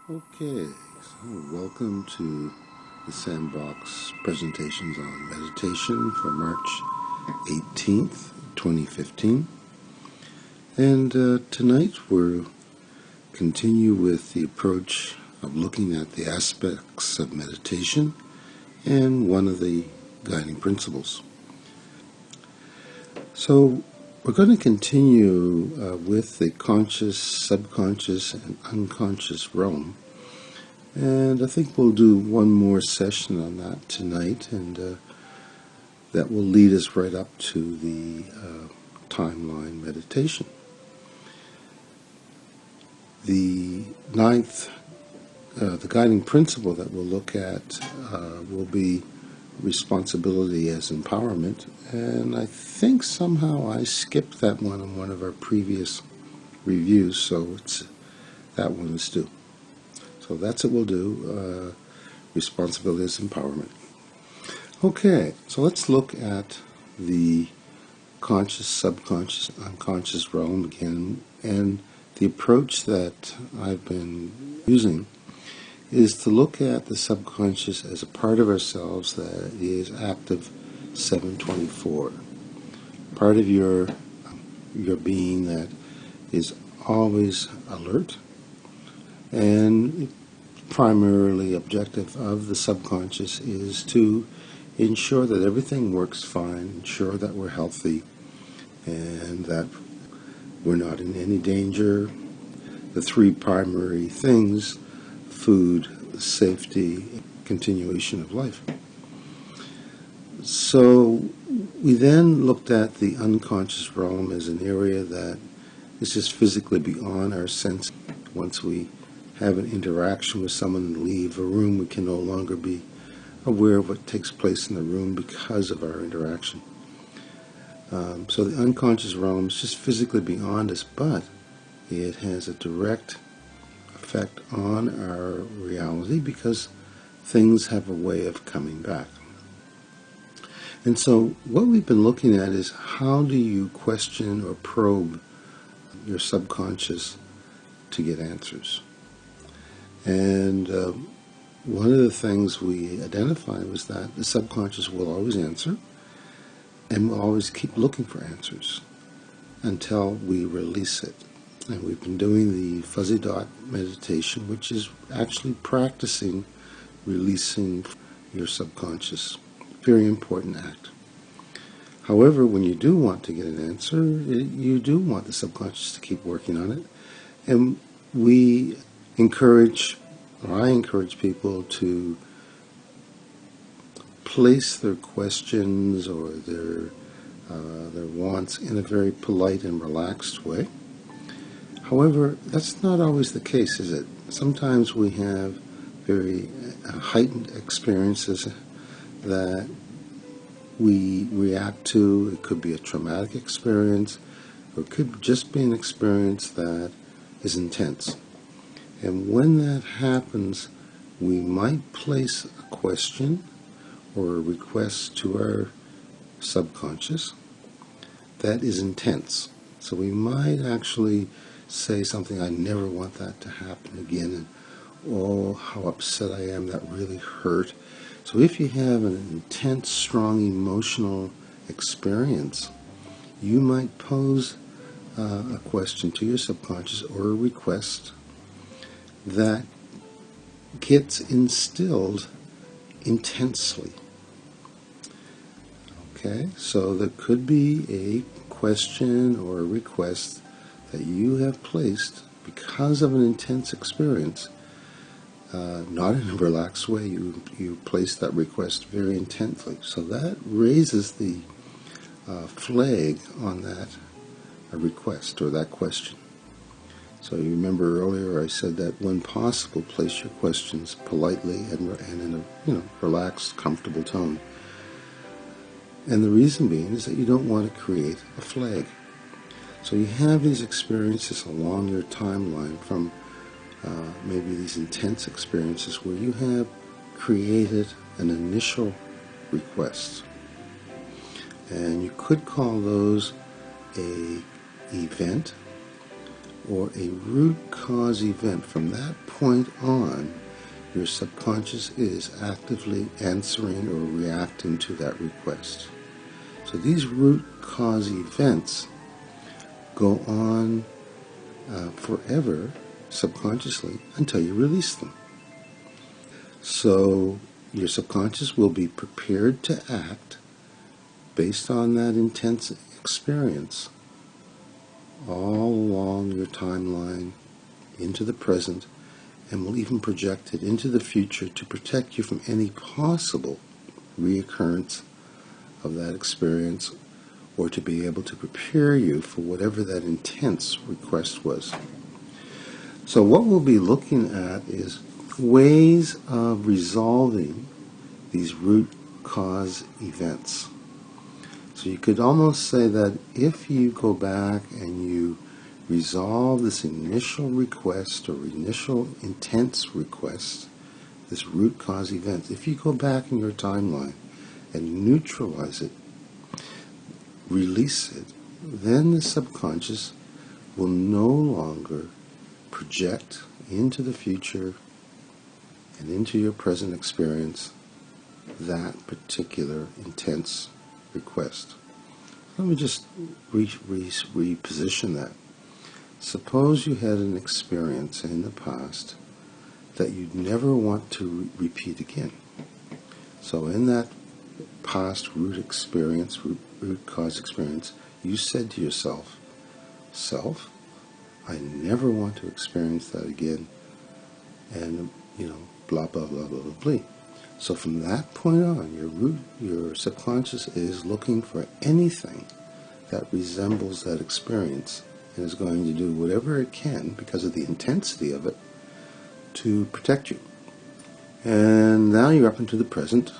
Okay, so welcome to the Sandbox presentations on meditation for March 18th, 2015. And tonight we'll continue with the approach of looking at the aspects of meditation and one of the guiding principles. So we're going to continue with the conscious, subconscious, and unconscious realm. And I think we'll do one more session on that tonight, and that will lead us right up to the timeline meditation. The ninth, the guiding principle that we'll look at will be responsibility as empowerment, and I think somehow I skipped that one in one of our previous reviews, so that one is due. So that's what we'll do, responsibility as empowerment. Okay, so let's look at the conscious, subconscious, unconscious realm again, and the approach that I've been using is to look at the subconscious as a part of ourselves that is active 7/24. Part of your being that is always alert, and primarily objective of the subconscious is to ensure that everything works fine, ensure that we're healthy, and that we're not in any danger. The three primary things: food, safety, continuation of life. So we then looked at the unconscious realm as an area that is just physically beyond our sense. Once we have an interaction with someone and leave a room, we can no longer be aware of what takes place in the room because of our interaction. So the unconscious realm is just physically beyond us, but it has a direct effect on our reality because things have a way of coming back. And so what we've been looking at is how do you question or probe your subconscious to get answers. And one of the things we identified was that the subconscious will always answer, and we'll always keep looking for answers until we release it. And we've been doing the fuzzy dot meditation, which is actually practicing releasing your subconscious. Very important act. However, when you do want to get an answer, you do want the subconscious to keep working on it. And I encourage people to place their questions or their wants in a very polite and relaxed way. However, that's not always the case, is it? Sometimes we have very heightened experiences that we react to. It could be a traumatic experience, or it could just be an experience that is intense. And when that happens, we might place a question or a request to our subconscious that is intense. So we might actually say something, I never want that to happen again, and oh, how upset I am, that really hurt. So if you have an intense, strong emotional experience, you might pose a question to your subconscious or a request that gets instilled intensely. Okay, so there could be a question or a request that you have placed because of an intense experience, not in a relaxed way. You place that request very intensely. So that raises the flag on that request or that question. So you remember earlier I said that when possible, place your questions politely and in a relaxed, comfortable tone. And the reason being is that you don't want to create a flag. So you have these experiences along your timeline from maybe these intense experiences where you have created an initial request. And you could call those a event or a root cause event. From that point on, your subconscious is actively answering or reacting to that request. So these root cause events go on forever subconsciously until you release them. So your subconscious will be prepared to act based on that intense experience all along your timeline into the present, and will even project it into the future to protect you from any possible reoccurrence of that experience, or to be able to prepare you for whatever that intense request was. So what we'll be looking at is ways of resolving these root cause events. So you could almost say that if you go back and you resolve this initial request or initial intense request, this root cause event, if you go back in your timeline and neutralize it, release it, then the subconscious will no longer project into the future and into your present experience that particular intense request. Let me just reposition that. Suppose you had an experience in the past that you'd never want to repeat again. So in that past root cause experience, you said to yourself, self, I never want to experience that again, and, blah, blah, blah, blah, blah, blah. So from that point on, your subconscious is looking for anything that resembles that experience and is going to do whatever it can, because of the intensity of it, to protect you. And now you're up into the present,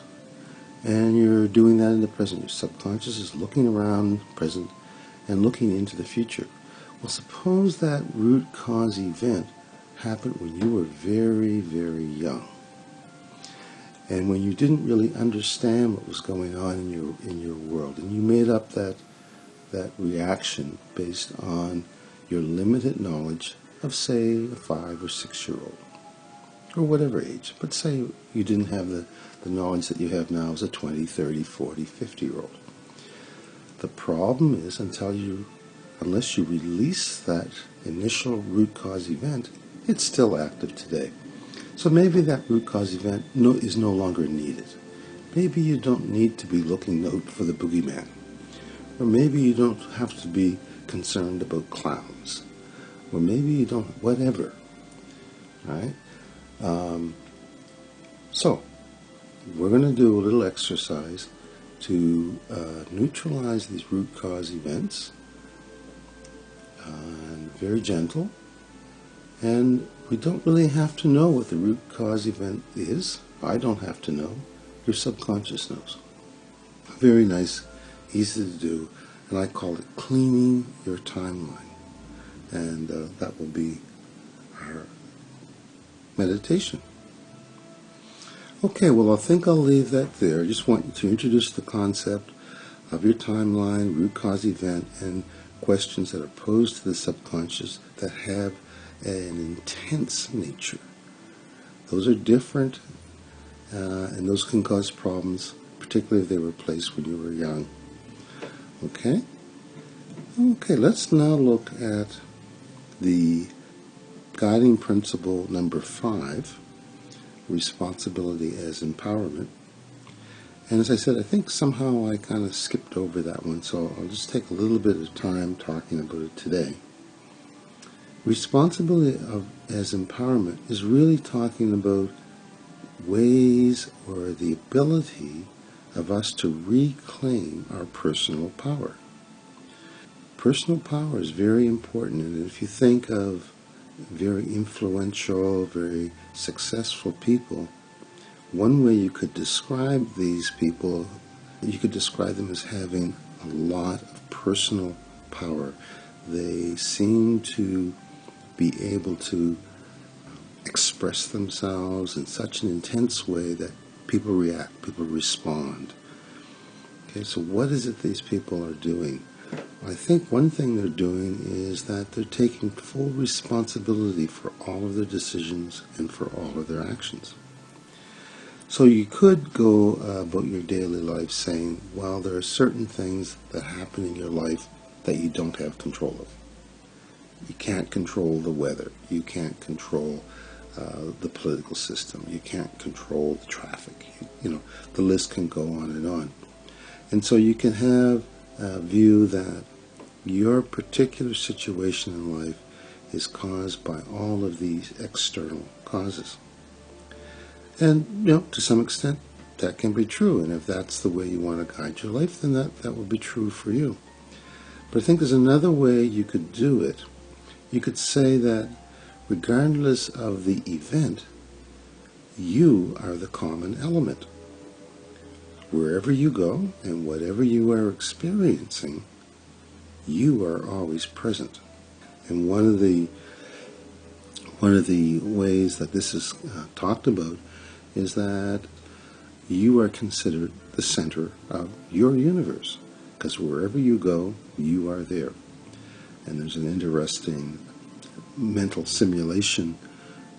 and you're doing that in the present. Your subconscious is looking around the present and looking into the future. Well, suppose that root cause event happened when you were very, very young, and when you didn't really understand what was going on in your world, and you made up that reaction based on your limited knowledge of, say, a 5 or 6 year old, or whatever age. But say you didn't have the knowledge that you have now as a 20, 30, 40, 50 year old. The problem is, unless you release that initial root cause event, it's still active today. So maybe that root cause event is no longer needed. Maybe you don't need to be looking out for the boogeyman. Or maybe you don't have to be concerned about clowns. Or maybe you don't, whatever. Right? So, we're going to do a little exercise to neutralize these root cause events. And very gentle. And we don't really have to know what the root cause event is. I don't have to know. Your subconscious knows. Very nice, easy to do, and I call it cleaning your timeline. And that will be our meditation. Okay, well, I think I'll leave that there. I just want you to introduce the concept of your timeline, root cause event, and questions that are posed to the subconscious that have an intense nature. Those are different, and those can cause problems, particularly if they were placed when you were young. Okay? Okay, let's now look at the guiding principle number 5, responsibility as empowerment. And as I said, I think somehow I kind of skipped over that one, so I'll just take a little bit of time talking about it today. Responsibility as empowerment is really talking about ways or the ability of us to reclaim our personal power. Personal power is very important, and if you think of very influential, very successful people, one way you could describe these people, you could describe them as having a lot of personal power. They seem to be able to express themselves in such an intense way that people react, people respond. Okay, so what is it these people are doing? I think one thing they're doing is that they're taking full responsibility for all of their decisions and for all of their actions. So you could go about your daily life saying, well, there are certain things that happen in your life that you don't have control of. You can't control the weather. You can't control the political system. You can't control the traffic. The list can go on and on. And so you can have a view that your particular situation in life is caused by all of these external causes. And, to some extent, that can be true. And if that's the way you want to guide your life, then that will be true for you. But I think there's another way you could do it. You could say that regardless of the event, you are the common element. Wherever you go and whatever you are experiencing, you are always present. And one of the ways that this is talked about is that you are considered the center of your universe, because wherever you go, you are there. And there's an interesting mental simulation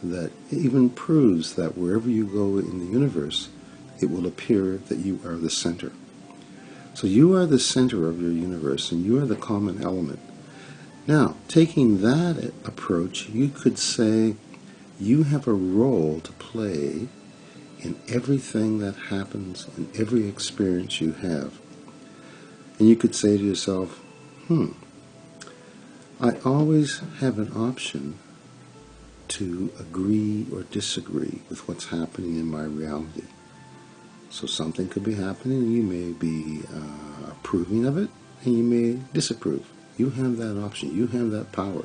that even proves that wherever you go in the universe, it will appear that you are the center. So you are the center of your universe, and you are the common element. Now, taking that approach, you could say you have a role to play in everything that happens, in every experience you have. And you could say to yourself, I always have an option to agree or disagree with what's happening in my reality. So something could be happening, and you may be approving of it, and you may disapprove. You have that option. You have that power.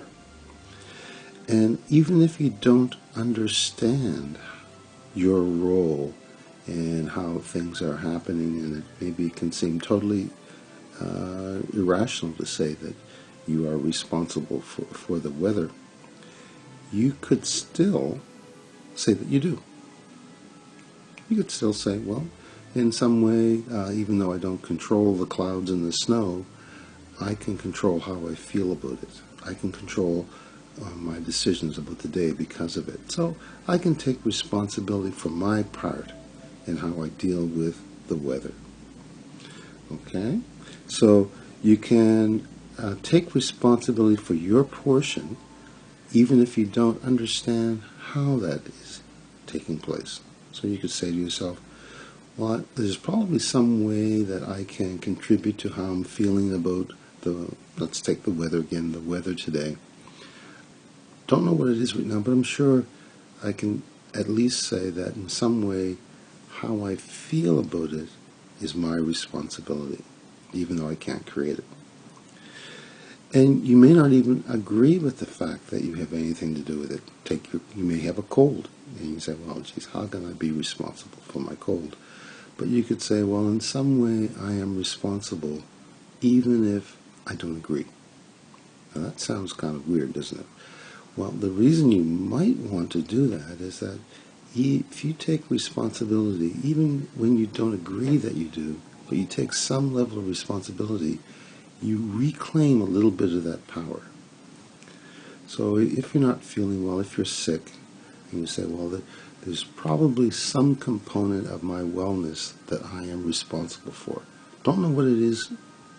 And even if you don't understand your role and how things are happening, and it maybe can seem totally irrational to say that you are responsible for the weather, you could still say that you do. You could still say, well, in some way, even though I don't control the clouds and the snow, I can control how I feel about it. I can control my decisions about the day because of it. So I can take responsibility for my part in how I deal with the weather. Okay? So you can take responsibility for your portion, even if you don't understand how that is taking place. So you could say to yourself, well, there's probably some way that I can contribute to how I'm feeling about let's take the weather again, the weather today. Don't know what it is right now, but I'm sure I can at least say that in some way, how I feel about it is my responsibility, even though I can't create it. And you may not even agree with the fact that you have anything to do with it. You may have a cold, and you say, well, geez, how can I be responsible for my cold? But you could say, well, in some way, I am responsible, even if I don't agree. Now, that sounds kind of weird, doesn't it? Well, the reason you might want to do that is that if you take responsibility, even when you don't agree that you do, but you take some level of responsibility, you reclaim a little bit of that power. So if you're not feeling well, if you're sick, and you say, well, there's probably some component of my wellness that I am responsible for. Don't know what it is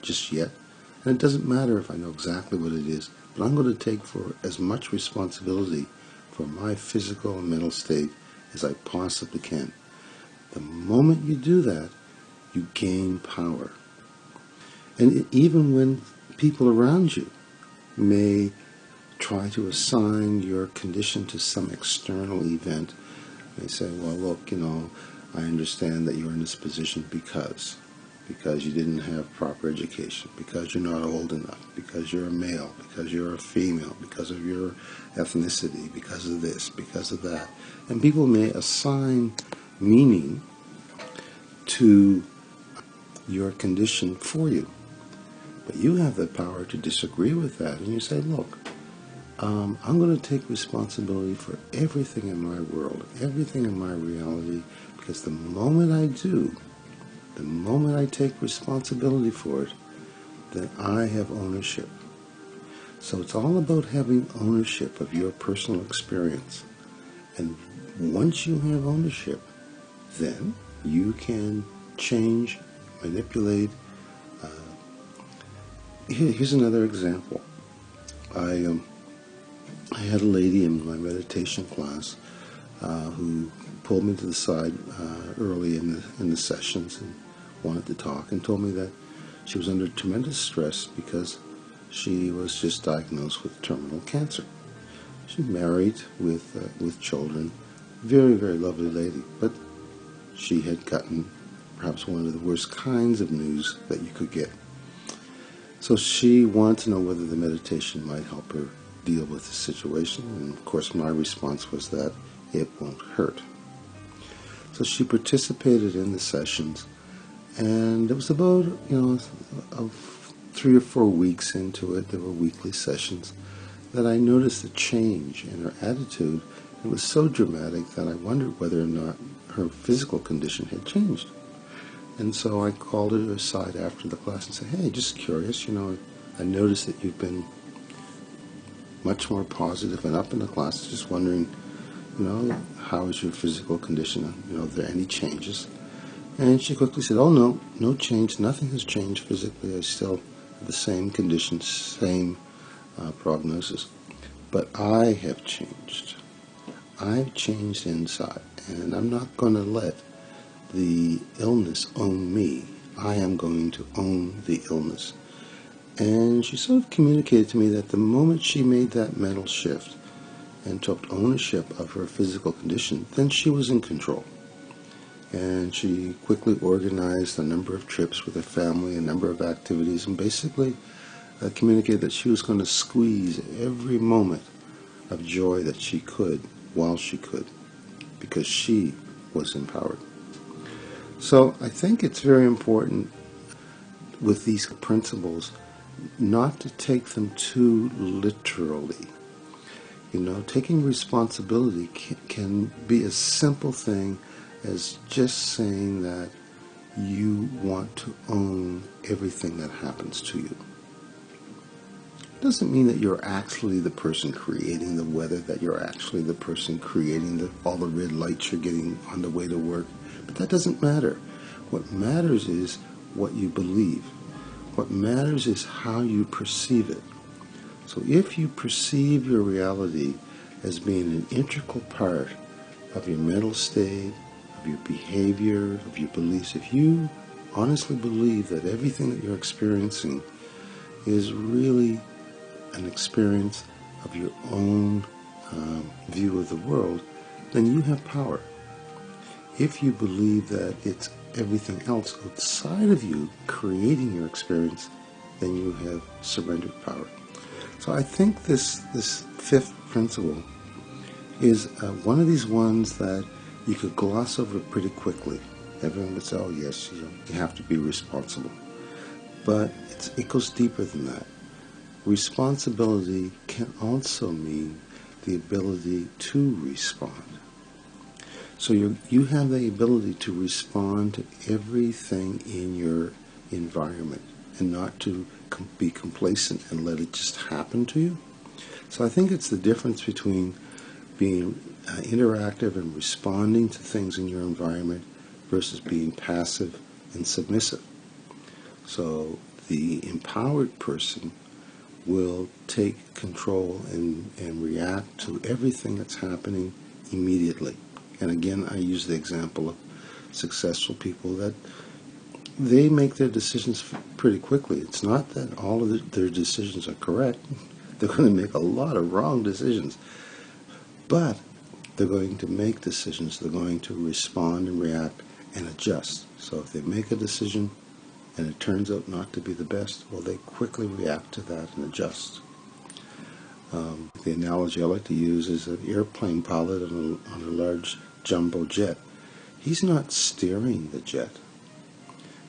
just yet, and it doesn't matter if I know exactly what it is, but I'm going to take for as much responsibility for my physical and mental state as I possibly can. The moment you do that, you gain power. And even when people around you may try to assign your condition to some external event, they say, well, look, I understand that you're in this position because you didn't have proper education, because you're not old enough, because you're a male, because you're a female, because of your ethnicity, because of this, because of that. And people may assign meaning to your condition for you. But you have the power to disagree with that, and you say, look, I'm going to take responsibility for everything in my world, everything in my reality, because the moment I do, the moment I take responsibility for it, then I have ownership. So it's all about having ownership of your personal experience. And once you have ownership, then you can change, manipulate. Here's another example. I had a lady in my meditation class who pulled me to the side early in the sessions and wanted to talk, and told me that she was under tremendous stress because she was just diagnosed with terminal cancer. She's married with children, very, very lovely lady, but she had gotten perhaps one of the worst kinds of news that you could get. So she wanted to know whether the meditation might help her deal with the situation, and of course my response was that it won't hurt. So she participated in the sessions, and it was about 3 or 4 weeks into it, there were weekly sessions, that I noticed a change in her attitude. It was so dramatic that I wondered whether or not her physical condition had changed. And so I called her aside after the class and said, hey, just curious, I noticed that you've been much more positive and up in the class. Just wondering, how is your physical condition? Are there any changes? And she quickly said, oh, no change. Nothing has changed physically. I still have the same conditions, same prognosis. But I have changed. I've changed inside, and I'm not going to let the illness own me. I am going to own the illness. And she sort of communicated to me that the moment she made that mental shift and took ownership of her physical condition, then she was in control. And she quickly organized a number of trips with her family, a number of activities, and basically communicated that she was going to squeeze every moment of joy that she could while she could, because she was empowered. So I think it's very important with these principles not to take them too literally. Taking responsibility can be a simple thing as just saying that you want to own everything that happens to you. It doesn't mean that you're actually the person creating the weather, that you're actually the person creating all the red lights you're getting on the way to work, but that doesn't matter. What matters is what you believe. What matters is how you perceive it. So if you perceive your reality as being an integral part of your mental state, of your behavior, of your beliefs, if you honestly believe that everything that you're experiencing is really an experience of your own view of the world, then you have power. If you believe that it's everything else outside of you creating your experience, then you have surrendered power. So I think this fifth principle is one of these ones that you could gloss over pretty quickly. Everyone would say, oh yes, you have to be responsible. But it goes deeper than that. Responsibility can also mean the ability to respond. So you have the ability to respond to everything in your environment and not to be complacent and let it just happen to you. So I think it's the difference between being interactive and responding to things in your environment versus being passive and submissive. So the empowered person will take control and react to everything that's happening immediately. And again, I use the example of successful people that they make their decisions pretty quickly. It's not that all of their decisions are correct. They're going to make a lot of wrong decisions. But they're going to make decisions. They're going to respond and react and adjust. So if they make a decision and it turns out not to be the best, well, they quickly react to that and adjust. The analogy I like to use is an airplane pilot on a large jumbo jet. He's not steering the jet.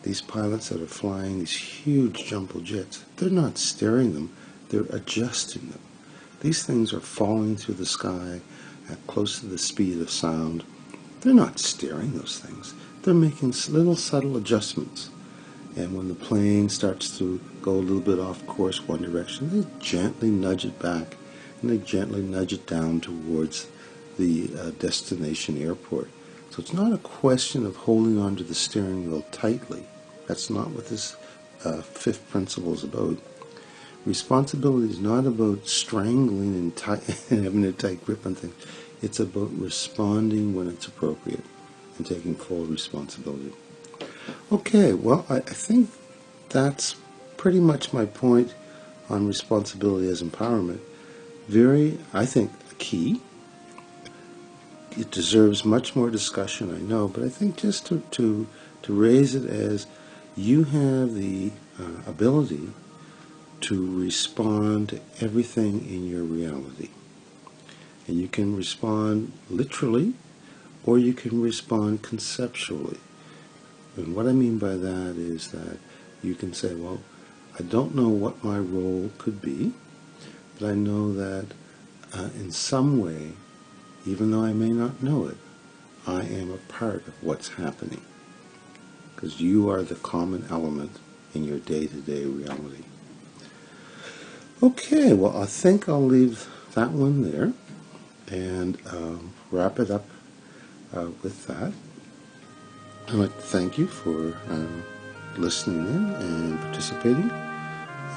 These pilots that are flying these huge jumbo jets, they're not steering them, they're adjusting them. These things are falling through the sky at close to the speed of sound. They're not steering those things. They're making little subtle adjustments. And when the plane starts to go a little bit off course one direction, they gently nudge it back, and they gently nudge it down towards the destination airport. So it's not a question of holding onto the steering wheel tightly. That's not what this fifth principle is about. Responsibility is not about strangling and, and having a tight grip on things. It's about responding when it's appropriate and taking full responsibility. Okay, well, I think that's pretty much my point on responsibility as empowerment. Very, I think, key. It deserves much more discussion, I know, but I think just to raise it as you have the ability to respond to everything in your reality. And you can respond literally, or you can respond conceptually. And what I mean by that is that you can say, well, I don't know what my role could be, but I know that in some way, even though I may not know it, I am a part of what's happening. Because you are the common element in your day-to-day reality. Okay, well, I think I'll leave that one there and wrap it up with that. I'd like to thank you for listening in and participating,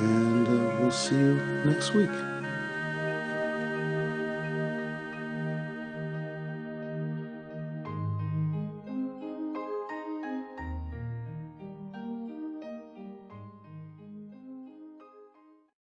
and we'll see you next week.